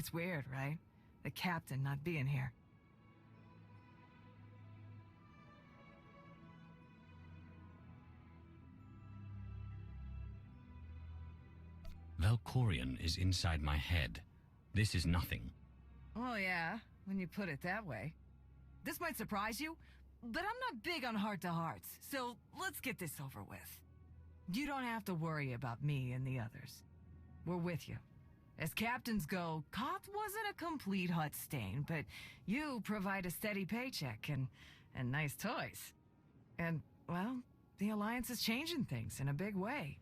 It's weird, right? The captain not being here. Valkorion is inside my head. This is nothing. Oh yeah, when you put it that way. This might surprise you, but I'm not big on heart-to-hearts, so let's get this over with. You don't have to worry about me and the others. We're with you. As captains go, Koth wasn't a complete hut stain, but you provide a steady paycheck and nice toys. And, well, the Alliance is changing things in a big way.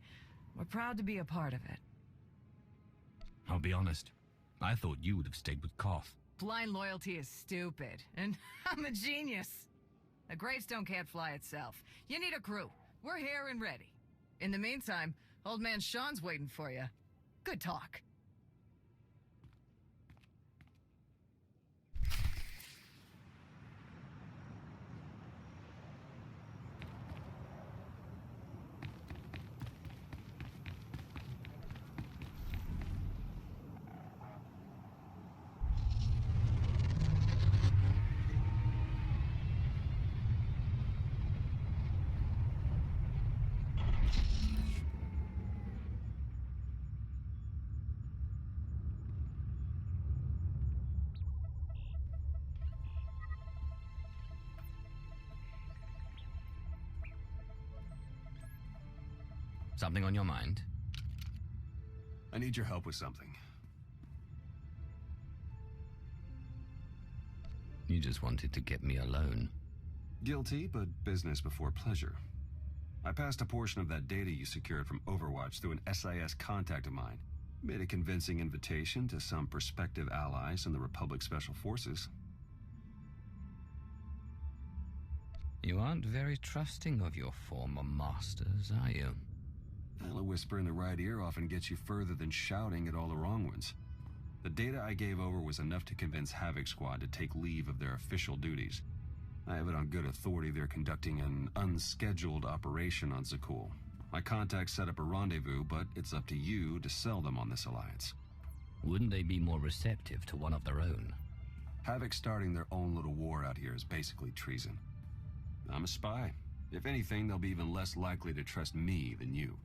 We're proud to be a part of it. I'll be honest. I thought you would have stayed with Koth. Blind loyalty is stupid, and I'm a genius. A gravestone can't fly itself. You need a crew. We're here and ready. In the meantime, old man Sean's waiting for you. Good talk. Something on your mind? I need your help with something. You just wanted to get me alone. Guilty, but business before pleasure. I passed a portion of that data you secured from Overwatch through an SIS contact of mine. Made a convincing invitation to some prospective allies in the Republic Special Forces. You aren't very trusting of your former masters, are you? Well, a whisper in the right ear often gets you further than shouting at all the wrong ones. The data I gave over was enough to convince Havoc Squad to take leave of their official duties. I have it on good authority they're conducting an unscheduled operation on Zakul. My contacts set up a rendezvous, but it's up to you to sell them on this alliance. Wouldn't they be more receptive to one of their own? Havoc starting their own little war out here is basically treason. I'm a spy. If anything, they'll be even less likely to trust me than you.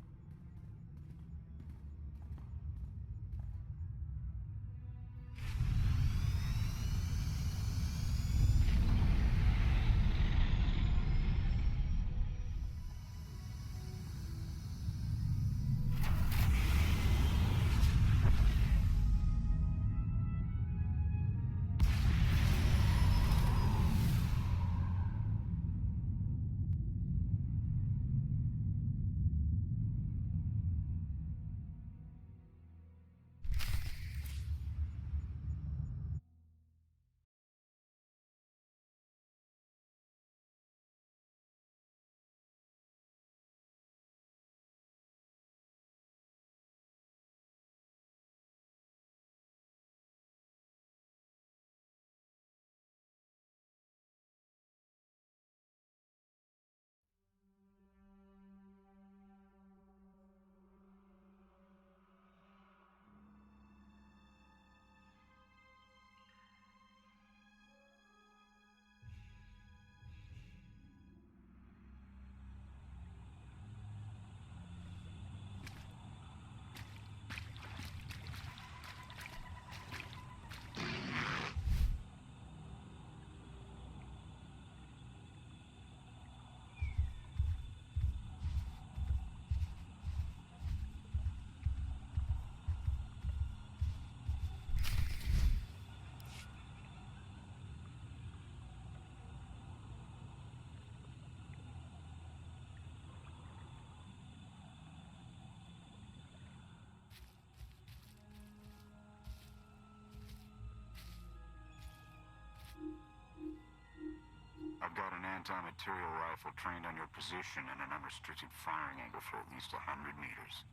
I've got an anti-material rifle trained on your position and an unrestricted firing angle for at least 100 meters.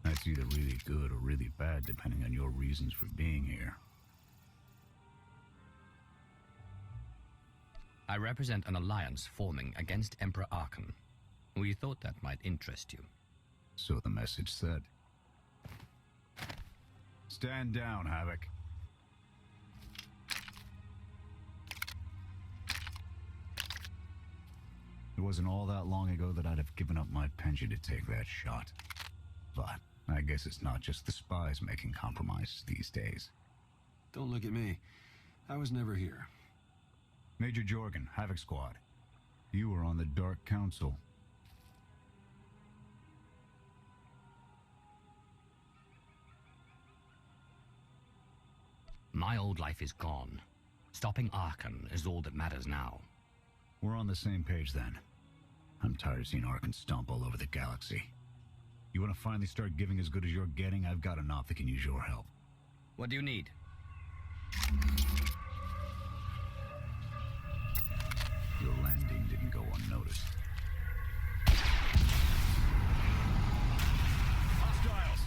That's either really good or really bad, depending on your reasons for being here. I represent an alliance forming against Emperor Archon. We thought that might interest you. So the message said. Stand down, Havoc. It wasn't all that long ago that I'd have given up my pension to take that shot. But I guess it's not just the spies making compromises these days. Don't look at me. I was never here. Major Jorgen, Havoc Squad. You were on the Dark Council. My old life is gone. Stopping Archon is all that matters now. We're on the same page then. I'm tired of seeing Archon stomp all over the galaxy. You want to finally start giving as good as you're getting? I've got an op that can use your help. What do you need? Your landing didn't go unnoticed. Hostiles!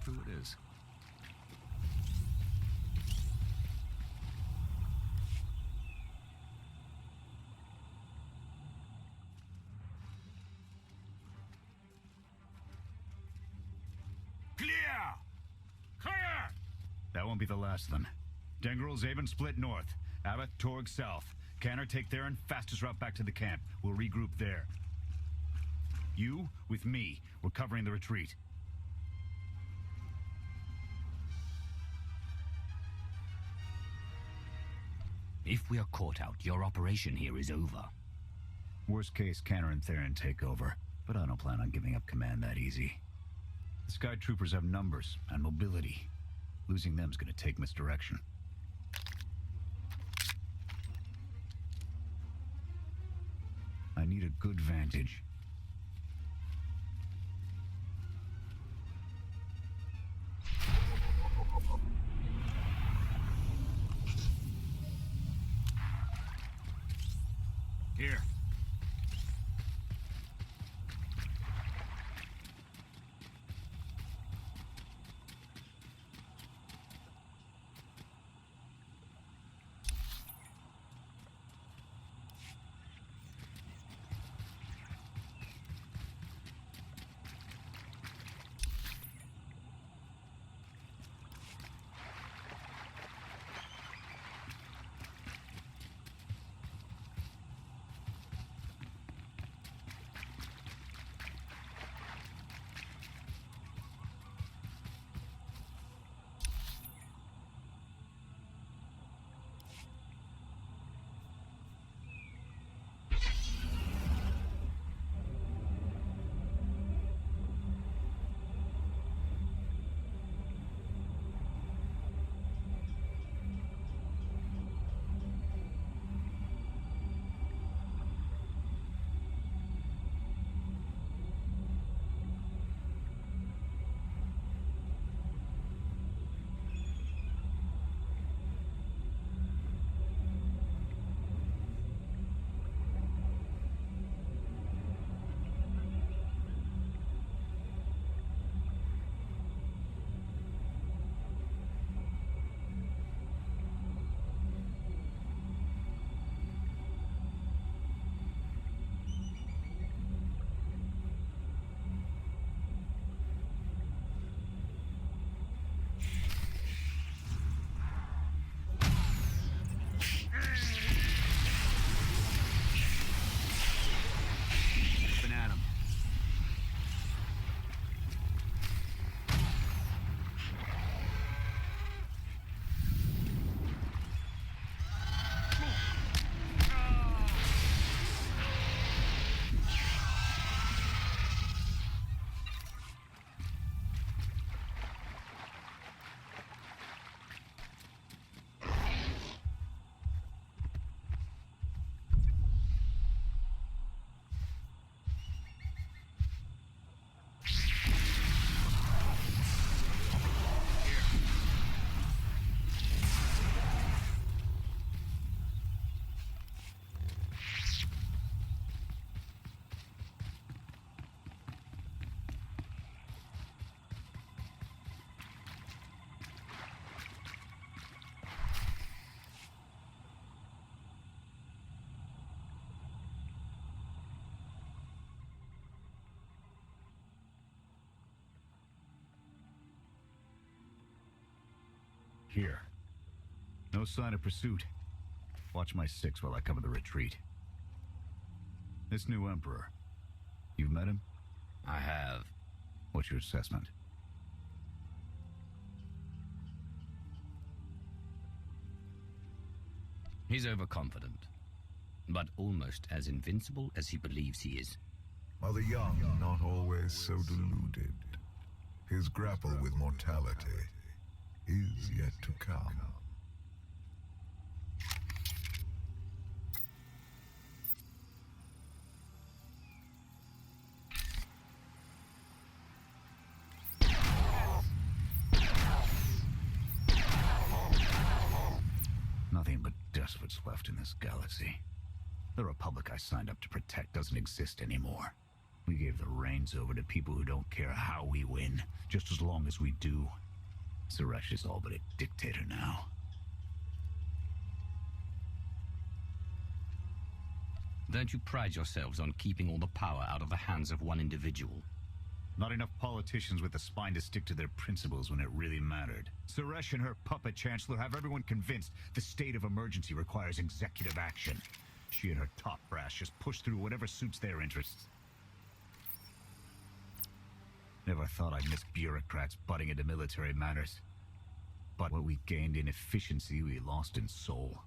who it is. Clear! Clear! That won't be the last of them. Dengrel, Zaven split north. Abbott, Torg south. Canner, take Theron, fastest route back to the camp. We'll regroup there. You, with me, we're covering the retreat. If we are caught out, your operation here is over. Worst case, Canner and Theron take over, but I don't plan on giving up command that easy. The Sky Troopers have numbers and mobility. Losing them's gonna take misdirection. I need a good vantage. Here. Here. No sign of pursuit. Watch my six while I cover the retreat. This new Emperor. You've met him? I have. What's your assessment? He's overconfident, but almost as invincible as he believes he is. Are the young not always so deluded? His grapple with mortality is yet to come. Nothing but despots left in this galaxy. The Republic I signed up to protect doesn't exist anymore. We gave the reins over to people who don't care how we win, just as long as we do. Suresh is all but a dictator now. Don't you pride yourselves on keeping all the power out of the hands of one individual? Not enough politicians with the spine to stick to their principles when it really mattered. Suresh and her puppet chancellor have everyone convinced the state of emergency requires executive action. She and her top brass just push through whatever suits their interests. Never thought I'd miss bureaucrats butting into military matters. But what we gained in efficiency, we lost in soul.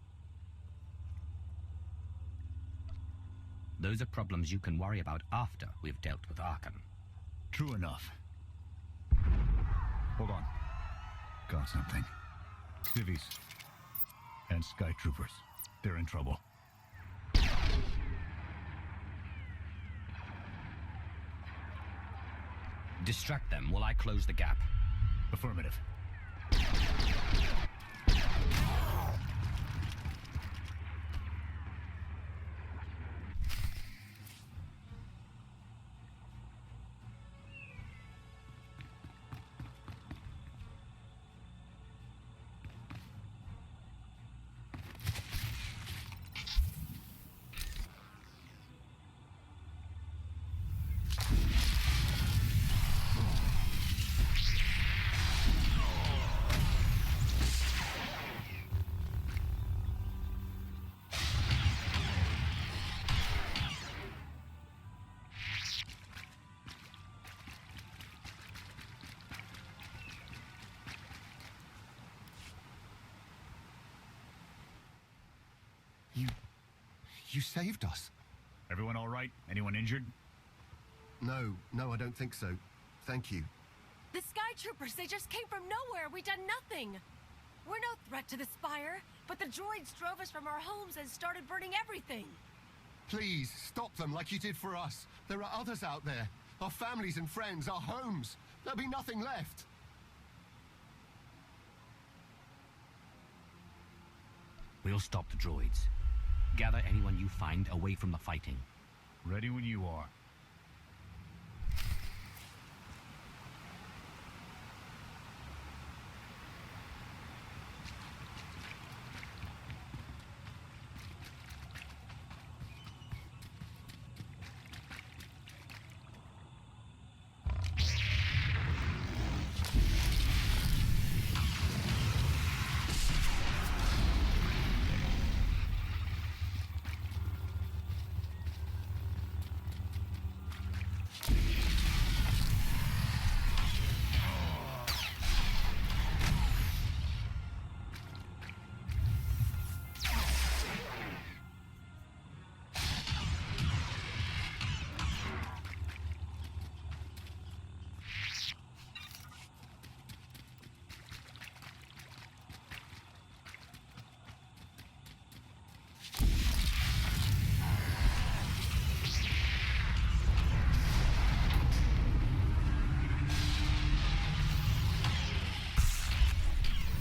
Those are problems you can worry about after we've dealt with Arkham. True enough. Hold on. Got something. Civvies. And Sky Troopers. They're in trouble. Distract them while I close the gap. Affirmative. You saved us. Everyone all right? Anyone injured? No, I don't think so. Thank you. The Sky Troopers, they just came from nowhere. We done nothing. We're no threat to the Spire, but the droids drove us from our homes and started burning everything. Please, stop them like you did for us. There are others out there. Our families and friends, our homes. There'll be nothing left. We'll stop the droids. Gather anyone you find away from the fighting. Ready when you are.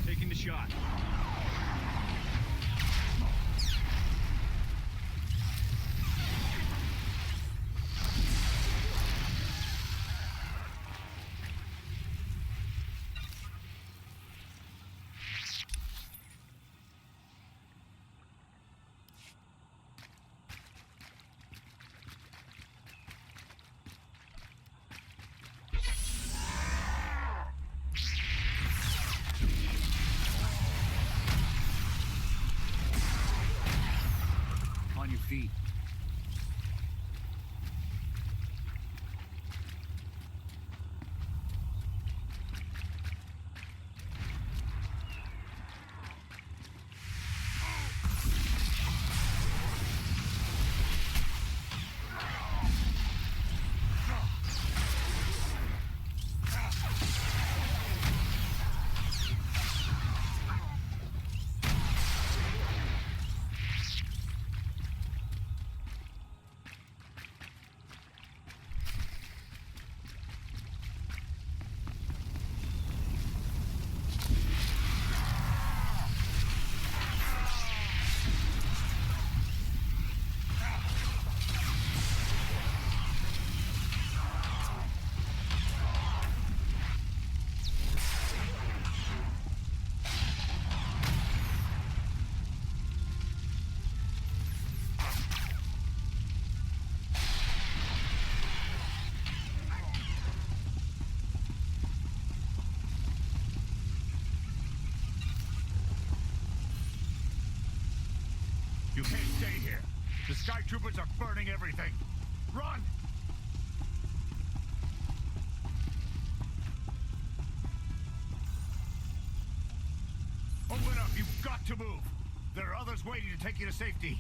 Taking the shot. On your feet. You can't stay here. The Sky Troopers are burning everything. Run! Open up! You've got to move! There are others waiting to take you to safety.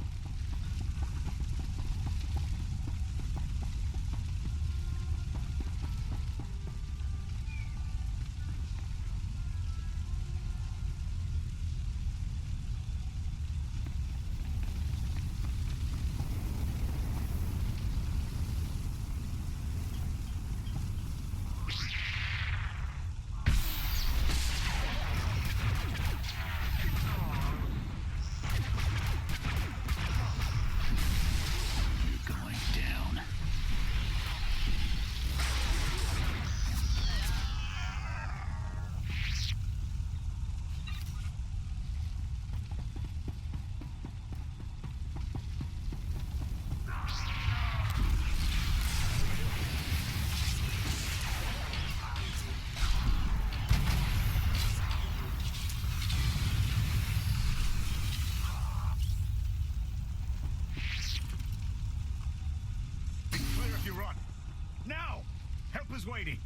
Now! Help is waiting!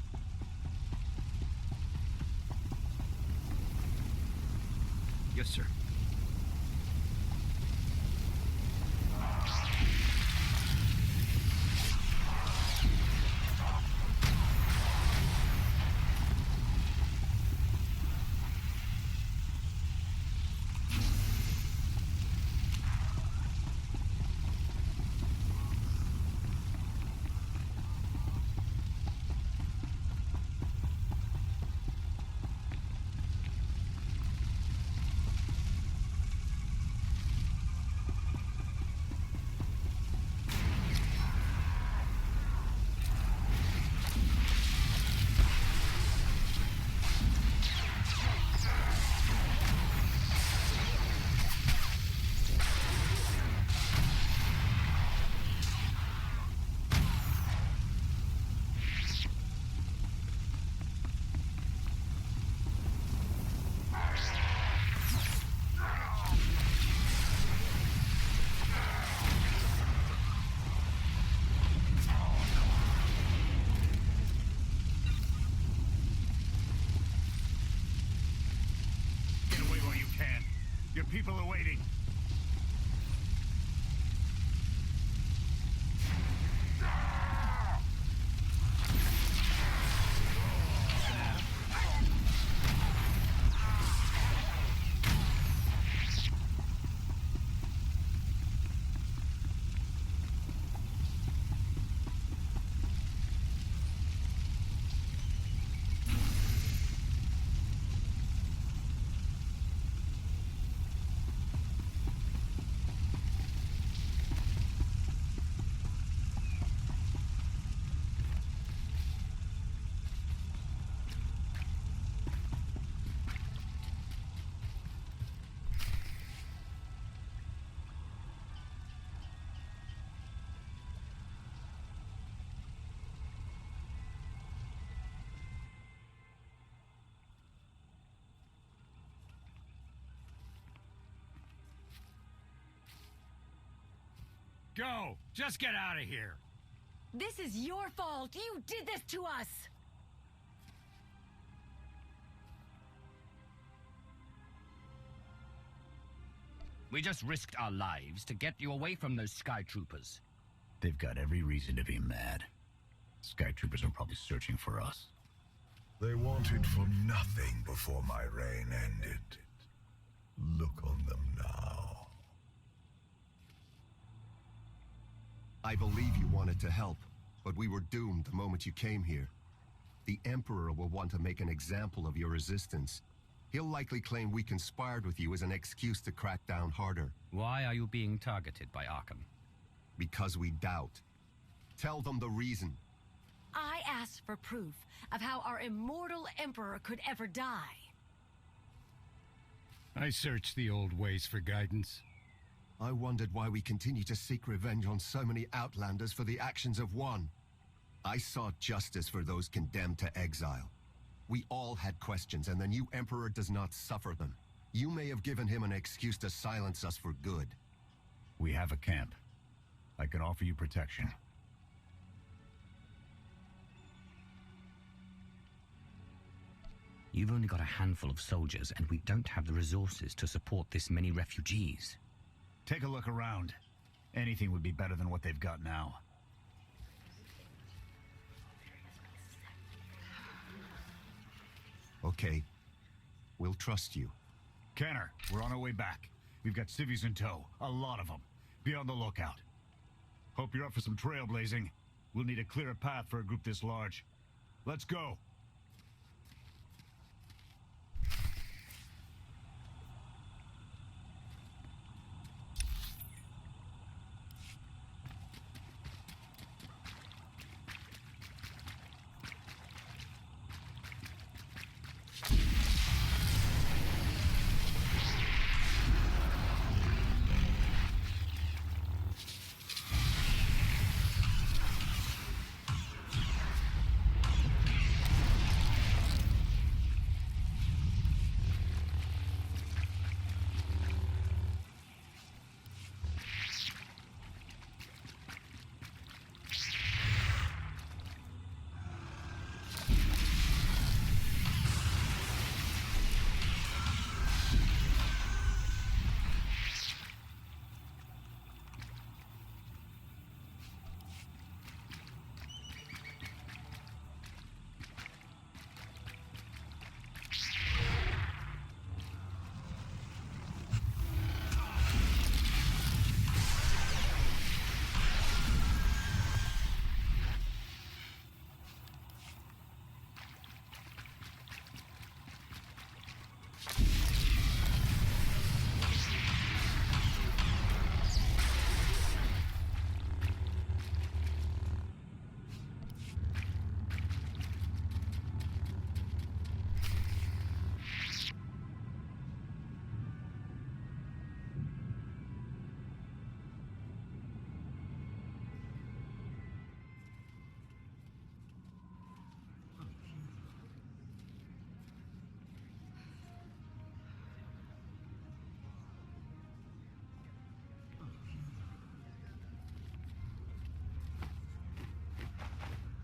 Yes, sir. Your people are waiting. Go! Just get out of here! This is your fault! You did this to us! We just risked our lives to get you away from those Sky Troopers. They've got every reason to be mad. Sky Troopers are probably searching for us. They wanted for nothing before my reign ended. Look on them now. I believe you wanted to help, but we were doomed the moment you came here. The Emperor will want to make an example of your resistance. He'll likely claim we conspired with you as an excuse to crack down harder. Why are you being targeted by Arkham? Because we doubt. Tell them the reason. I asked for proof of how our immortal Emperor could ever die. I searched the old ways for guidance. I wondered why we continue to seek revenge on so many Outlanders for the actions of one. I sought justice for those condemned to exile. We all had questions, and the new Emperor does not suffer them. You may have given him an excuse to silence us for good. We have a camp. I can offer you protection. You've only got a handful of soldiers, and we don't have the resources to support this many refugees. Take a look around. Anything would be better than what they've got now. Okay. We'll trust you. Canner, we're on our way back. We've got civvies in tow. A lot of them. Be on the lookout. Hope you're up for some trailblazing. We'll need a clearer path for a group this large. Let's go!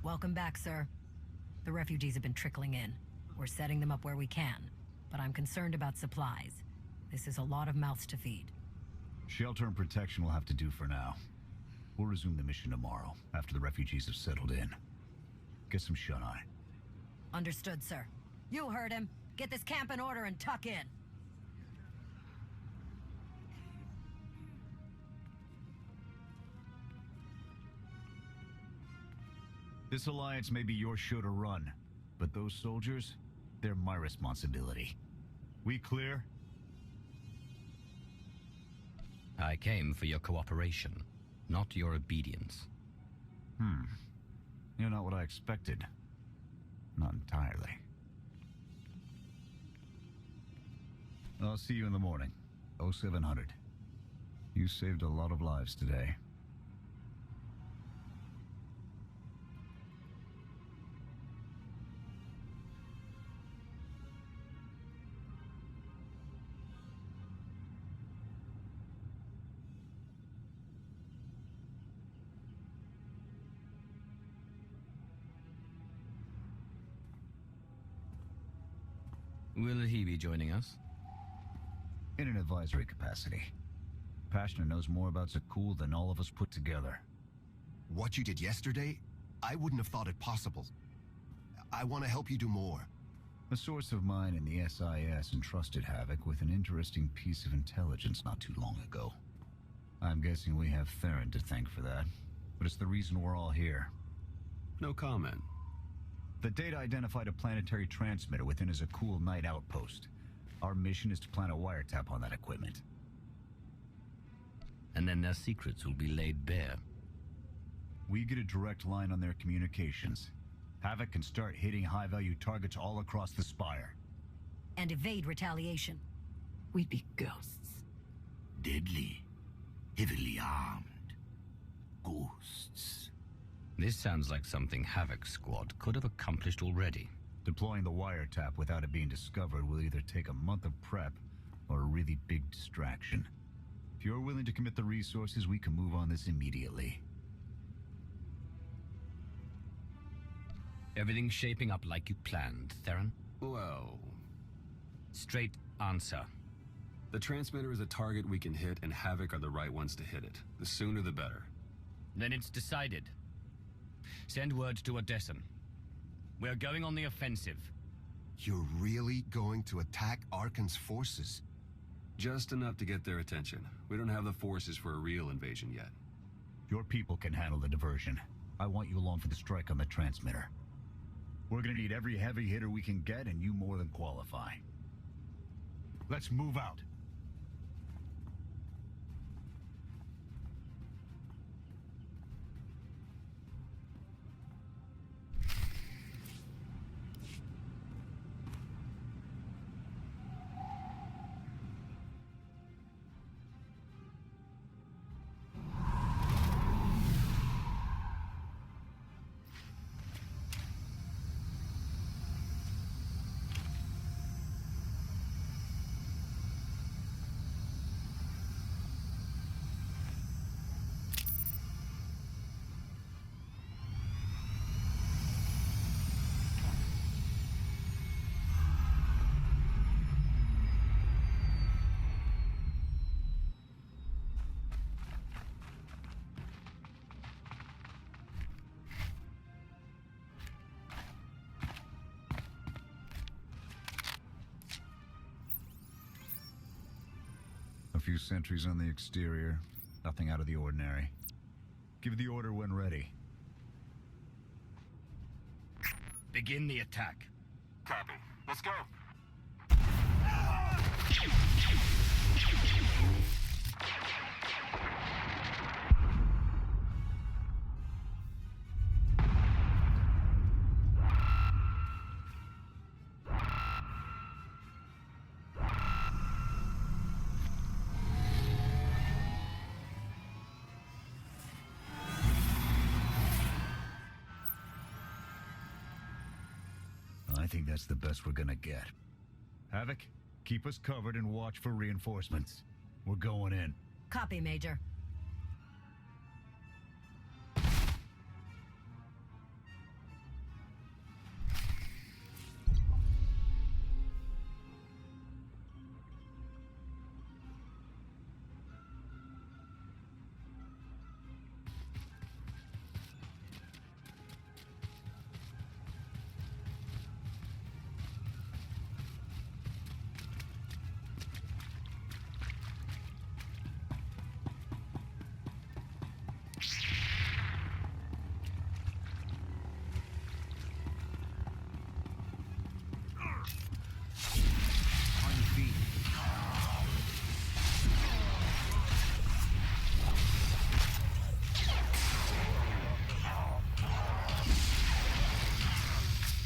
Welcome back, sir. The refugees have been trickling in. We're setting them up where we can, but I'm concerned about supplies. This is a lot of mouths to feed. Shelter and protection will have to do for now. We'll resume the mission tomorrow, after the refugees have settled in. Get some shut-eye. Understood, sir. You heard him. Get this camp in order and tuck in. This alliance may be your show to run, but those soldiers, they're my responsibility. We clear? I came for your cooperation, not your obedience. You're not what I expected. Not entirely. I'll see you in the morning. 0700. You saved a lot of lives today. Will he be joining us? In an advisory capacity. Pashner knows more about Zakul than all of us put together. What you did yesterday, I wouldn't have thought it possible. I want to help you do more. A source of mine in the SIS entrusted Havoc with an interesting piece of intelligence not too long ago. I'm guessing we have Theron to thank for that, but it's the reason we're all here. No comment. The data identified a planetary transmitter within a Zakul night outpost. Our mission is to plant a wiretap on that equipment. And then their secrets will be laid bare. We get a direct line on their communications. Havoc can start hitting high-value targets all across the Spire. And evade retaliation. We'd be ghosts. Deadly. Heavily armed. Ghosts. This sounds like something Havoc's squad could have accomplished already. Deploying the wiretap without it being discovered will either take a month of prep or a really big distraction. If you're willing to commit the resources, we can move on this immediately. Everything's shaping up like you planned, Theron? Well... Straight answer. The transmitter is a target we can hit, and Havoc are the right ones to hit it. The sooner the better. Then it's decided. Send word to Odessen. We're going on the offensive. You're really going to attack Arkan's forces? Just enough to get their attention. We don't have the forces for a real invasion yet. Your people can handle the diversion. I want you along for the strike on the transmitter. We're gonna need every heavy hitter we can get, and you more than qualify. Let's move out. A few sentries on the exterior. Nothing out of the ordinary. Give the order when ready. Begin the attack. Copy. Let's go. I think that's the best we're gonna get. Havoc, keep us covered and watch for reinforcements. We're going in. Copy, Major.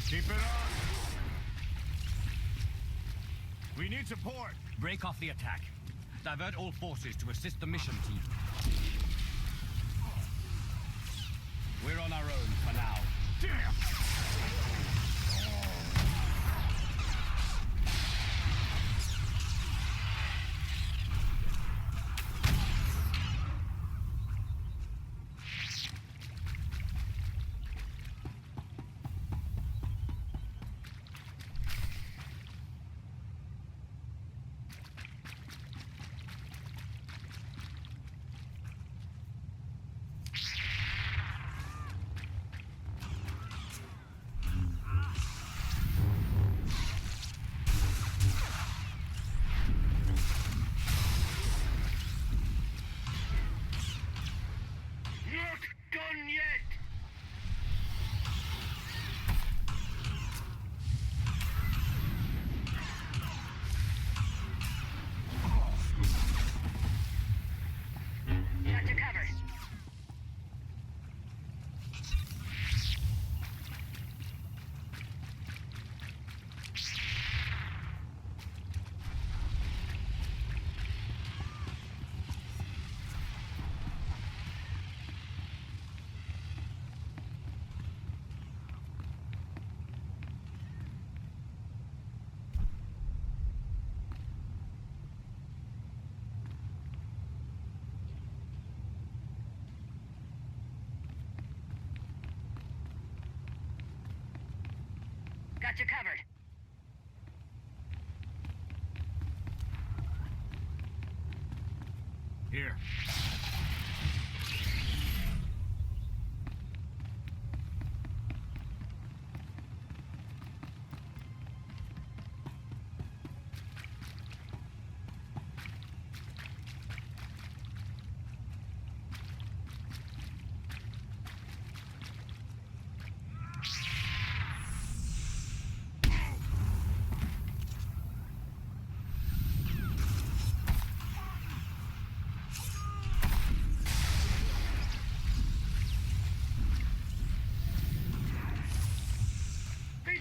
Keep it up! We need support! Break off the attack. Divert all forces to assist the mission team. We're on our own for now. Damn! Got you covered. Here.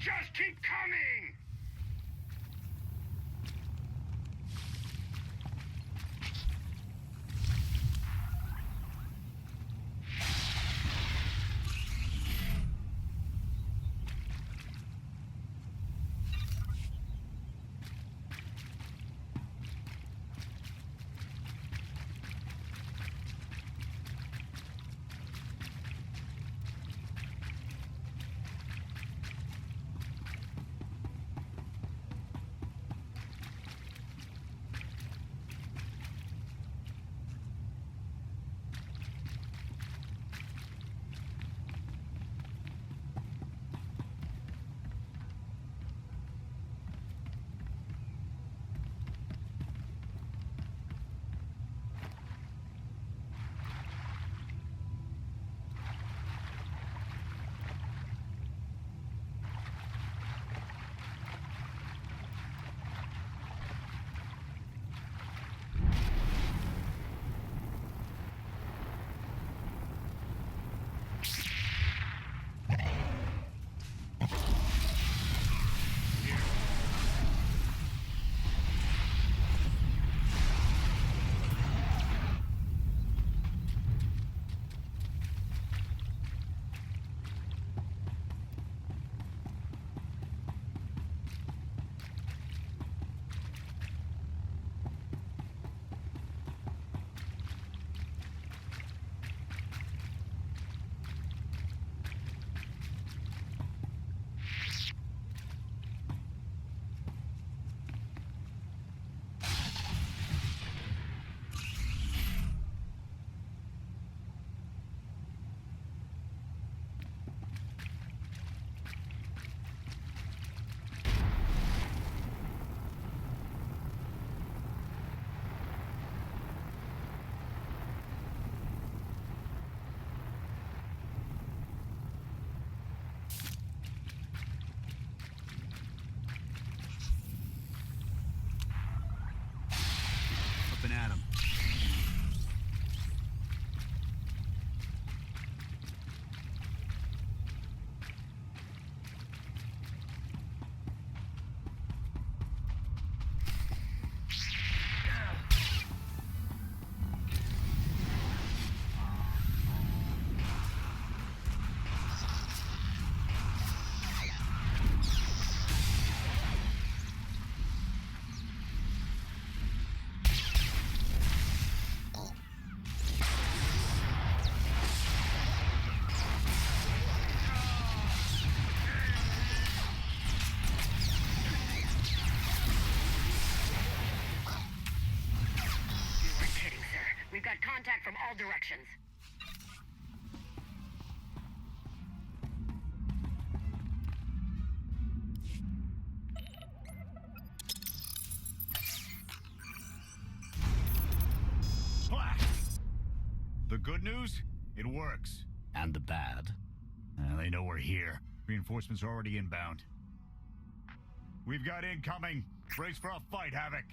Just keep coming! Up and at 'em. We've got contact from all directions. The good news? It works. And the bad? They know we're here. Reinforcements are already inbound. We've got incoming. Brace for a fight, Havoc.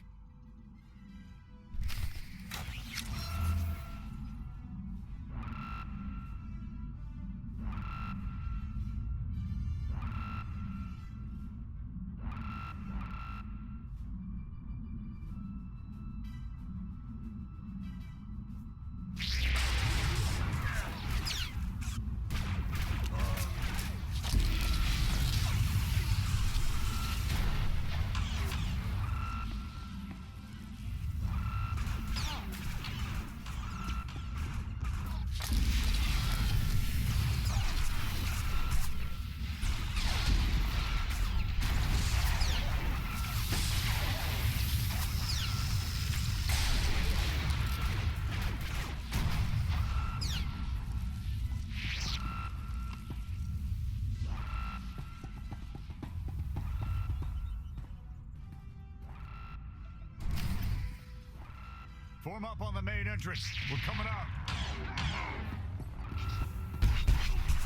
Form up on the main entrance. We're coming up.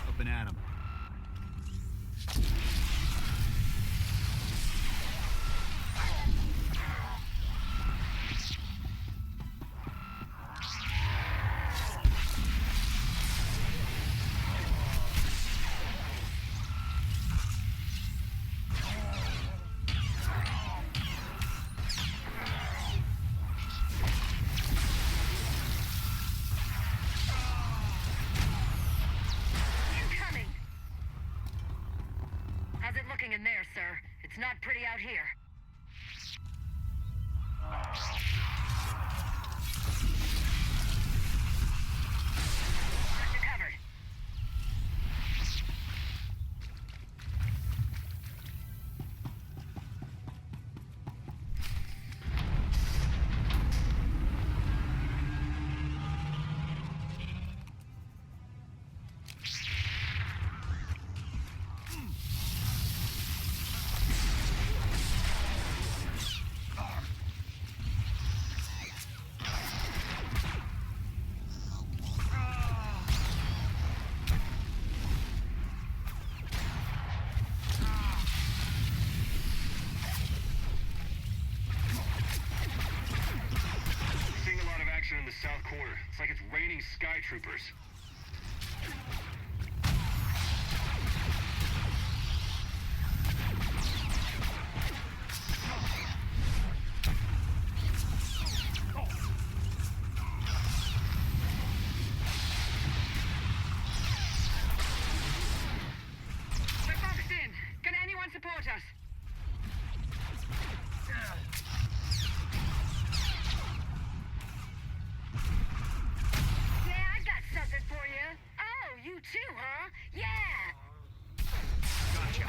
Up and at 'em. How's it looking in there, sir? It's not pretty out here. Got you covered. In the south corner. It's like it's raining sky troopers. We're boxed in. Can anyone support us? Something for you. Oh, you too, huh? Yeah! Gotcha.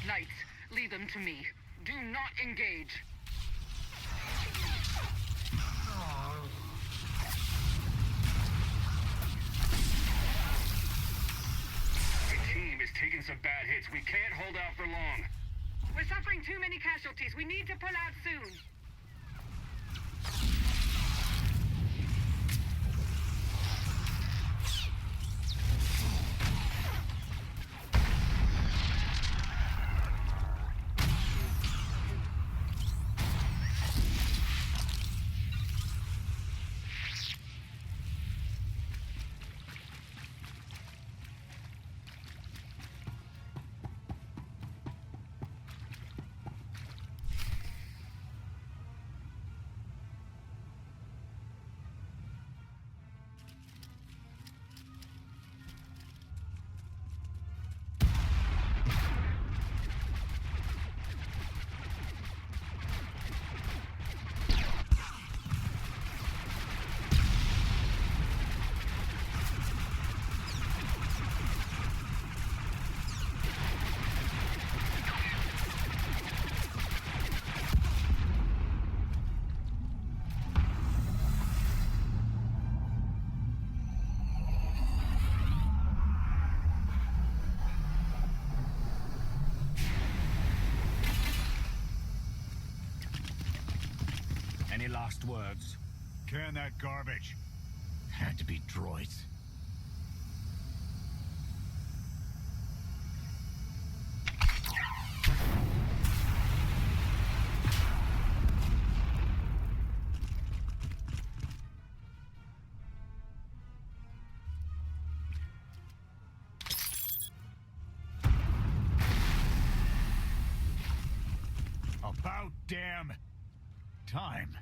Knights, lead them to me. Do not engage. The team is taking some bad hits. We can't hold out for long. We're suffering too many casualties. We need to pull out soon. Any last words? Can that garbage. Had to be droids. About damn time.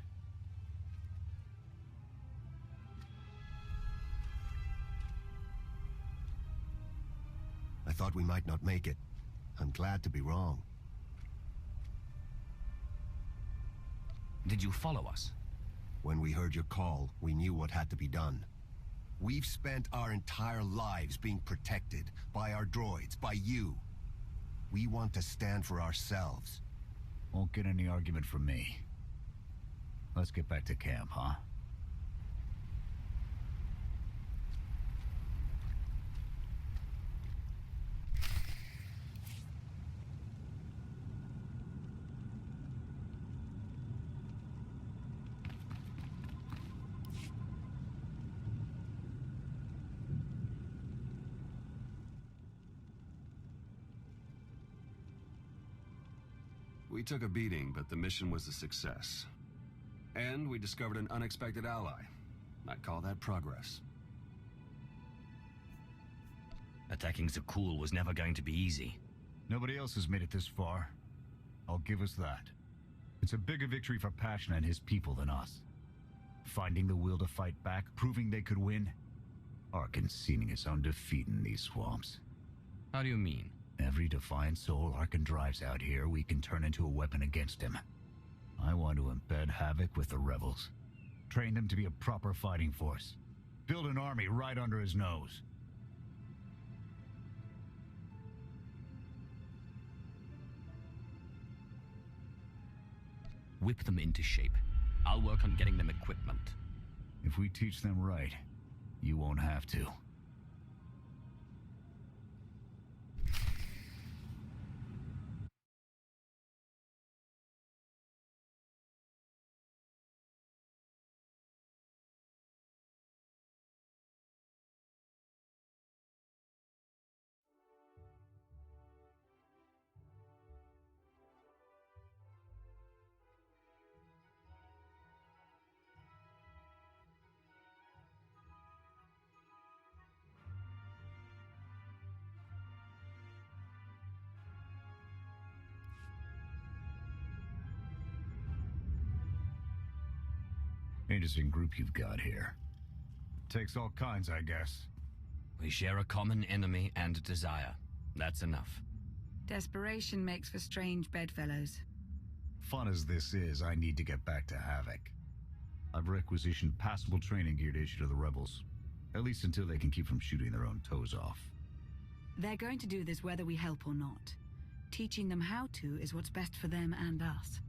I thought we might not make it. I'm glad to be wrong. Did you follow us? When we heard your call, we knew what had to be done. We've spent our entire lives being protected by our droids, by you. We want to stand for ourselves. Won't get any argument from me. Let's get back to camp, huh? We took a beating, but the mission was a success. And we discovered an unexpected ally. I'd call that progress. Attacking Zakul was never going to be easy. Nobody else has made it this far. I'll give us that. It's a bigger victory for Passion and his people than us. Finding the will to fight back, proving they could win. Or conceding his own defeat in these swamps. How do you mean? Every defiant soul Arkan drives out here, we can turn into a weapon against him. I want to embed Havoc with the rebels. Train them to be a proper fighting force. Build an army right under his nose. Whip them into shape. I'll work on getting them equipment. If we teach them right, you won't have to. Interesting group you've got here. Takes all kinds, I guess. We share a common enemy and desire. That's enough. Desperation makes for strange bedfellows. Fun as this is, I need to get back to Havoc. I've requisitioned passable training gear to issue to the rebels. At least until they can keep from shooting their own toes off. They're going to do this whether we help or not. Teaching them how to is what's best for them and us.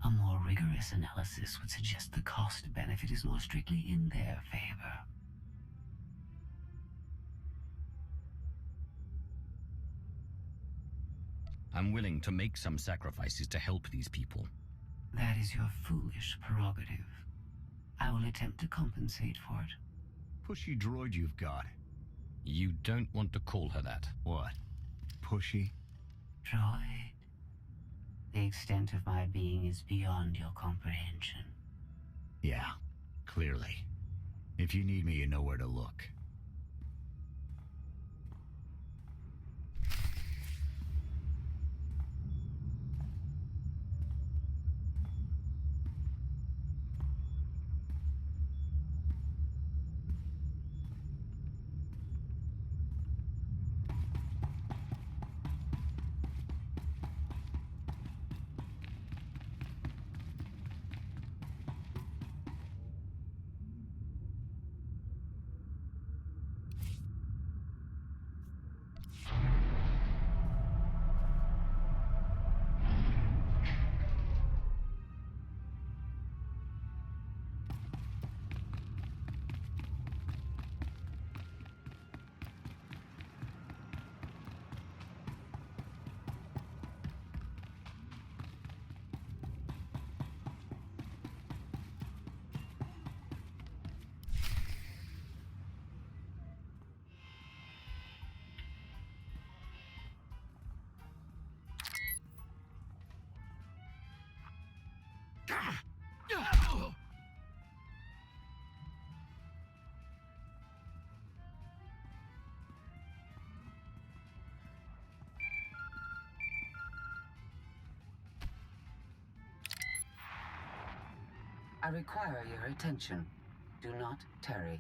A more rigorous analysis would suggest the cost-benefit is more strictly in their favor. I'm willing to make some sacrifices to help these people. That is your foolish prerogative. I will attempt to compensate for it. Pushy droid you've got. You don't want to call her that. What? Pushy? Droid. The extent of my being is beyond your comprehension. Yeah, clearly. If you need me, you know where to look. I require your attention. Do not tarry.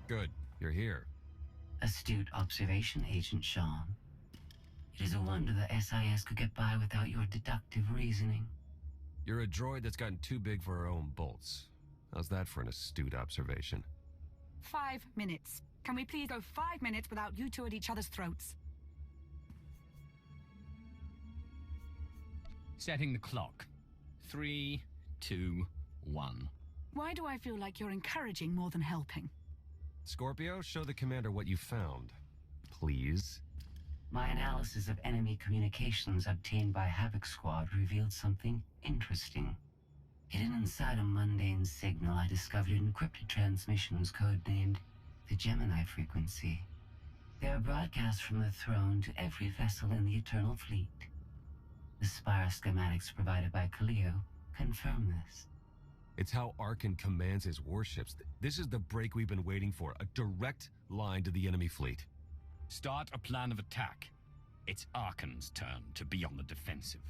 Good, you're here. Astute observation, Agent Sean. It is a wonder the SIS could get by without your deductive reasoning. You're a droid that's gotten too big for her own bolts. How's that for an astute observation? 5 minutes. Can we please go 5 minutes without you two at each other's throats? Setting the clock. 3, 2, 1. Why do I feel like you're encouraging more than helping? Scorpio, show the commander what you found. Please. My analysis of enemy communications obtained by Havoc Squad revealed something interesting. Hidden inside a mundane signal, I discovered encrypted transmissions codenamed the Gemini frequency. They are broadcast from the throne to every vessel in the Eternal Fleet. The Spire schematics provided by Kaleo confirm this. It's how Arkan commands his warships. This is the break we've been waiting for. A direct line to the enemy fleet. Start a plan of attack. It's Arkan's turn to be on the defensive.